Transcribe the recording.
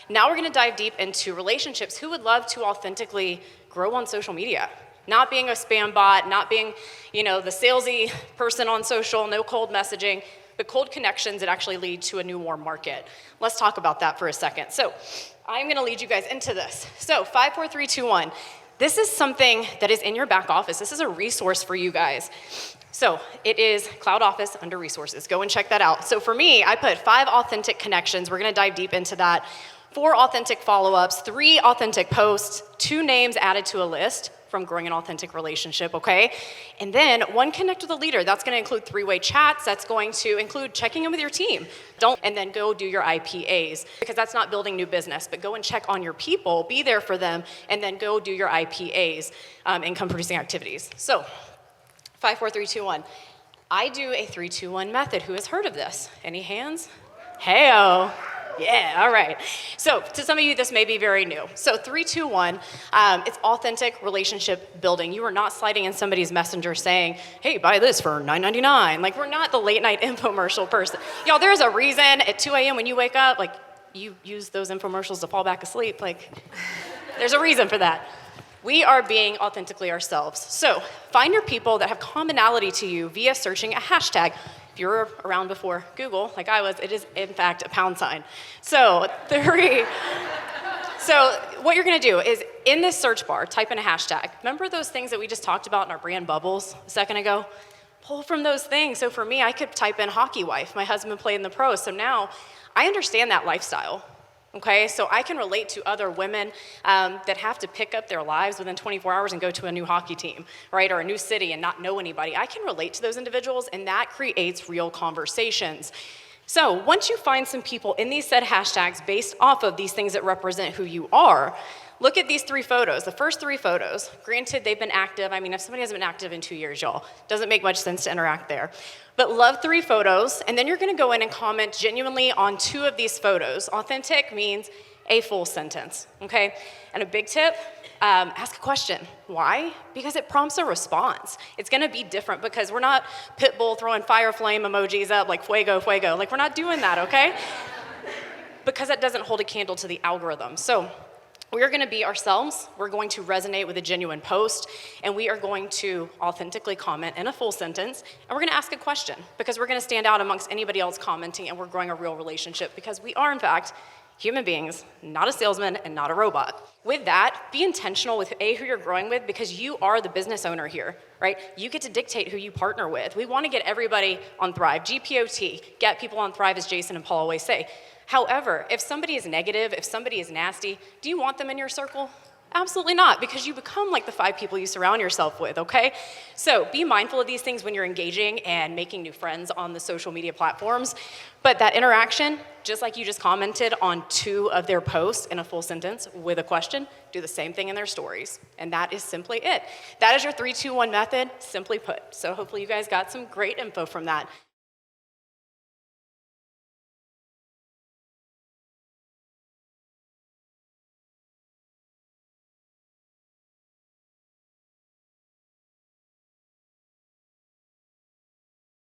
Now we're gonna dive deep into relationships. Who would love to authentically grow on social media? Not being a spam bot, not being, the salesy person on social, no cold messaging, but cold connections that actually lead to a new warm market. Let's talk about that for a second. So I'm gonna lead you guys into this. So 5, 4, 3, 2, 1. This is something that is in your back office. This is a resource for you guys. So it is Cloud Office under resources. Go and check that out. So for me, I put 5 authentic connections. We're gonna dive deep into that. 4 authentic follow-ups, 3 authentic posts, 2 names added to a list from growing an authentic relationship, okay? And then 1 connect with a leader. That's gonna include 3-way chats. That's going to include checking in with your team. And then go do your IPAs, because that's not building new business, but go and check on your people, be there for them, and then go do your IPAs, income producing activities. So 5, 4, 3, 2, 1. I do a 3, 2, 1 method. Who has heard of this? Any hands? Hey-o. Yeah, all right. So to some of you, this may be very new. So 3, 2, 1, it's authentic relationship building. You are not sliding in somebody's messenger saying, hey, buy this for $9.99. Like, we're not the late night infomercial person. Y'all, there's a reason at 2 a.m. when you wake up, like, you use those infomercials to fall back asleep. Like, there's a reason for that. We are being authentically ourselves. So find your people that have commonality to you via searching a hashtag. If you were around before Google, like I was, it is in fact a £. So 3. So what you're gonna do is in this search bar, type in a hashtag. Remember those things that we just talked about in our brand bubbles a second ago? Pull from those things. So for me, I could type in hockey wife. My husband played in the pros, so now I understand that lifestyle. Okay, so I can relate to other women that have to pick up their lives within 24 hours and go to a new hockey team, right, or a new city and not know anybody. I can relate to those individuals, and that creates real conversations. So once you find some people in these said hashtags based off of these things that represent who you are, look at these 3 photos. The first 3 photos, granted they've been active. I mean, if somebody hasn't been active in 2 years, y'all, doesn't make much sense to interact there. But love 3 photos, and then you're gonna go in and comment genuinely on 2 of these photos. Authentic means a full sentence, okay? And a big tip, ask a question. Why? Because it prompts a response. It's gonna be different because we're not Pitbull throwing fire flame emojis up like fuego, fuego. Like, we're not doing that, okay? Because that doesn't hold a candle to the algorithm. So we are gonna be ourselves, we're going to resonate with a genuine post, and we are going to authentically comment in a full sentence, and we're gonna ask a question, because we're gonna stand out amongst anybody else commenting, and we're growing a real relationship, because we are, in fact, human beings, not a salesman and not a robot. With that, be intentional with who you're growing with, because you are the business owner here, right? You get to dictate who you partner with. We wanna get everybody on Thrive, GPOT, get people on Thrive, as Jason and Paul always say. However, if somebody is negative, if somebody is nasty, do you want them in your circle? Absolutely not, because you become like the 5 people you surround yourself with, okay? So be mindful of these things when you're engaging and making new friends on the social media platforms. But that interaction, just like you just commented on 2 of their posts in a full sentence with a question, do the same thing in their stories. And that is simply it. That is your 3, 2, 1 method, simply put. So hopefully you guys got some great info from that.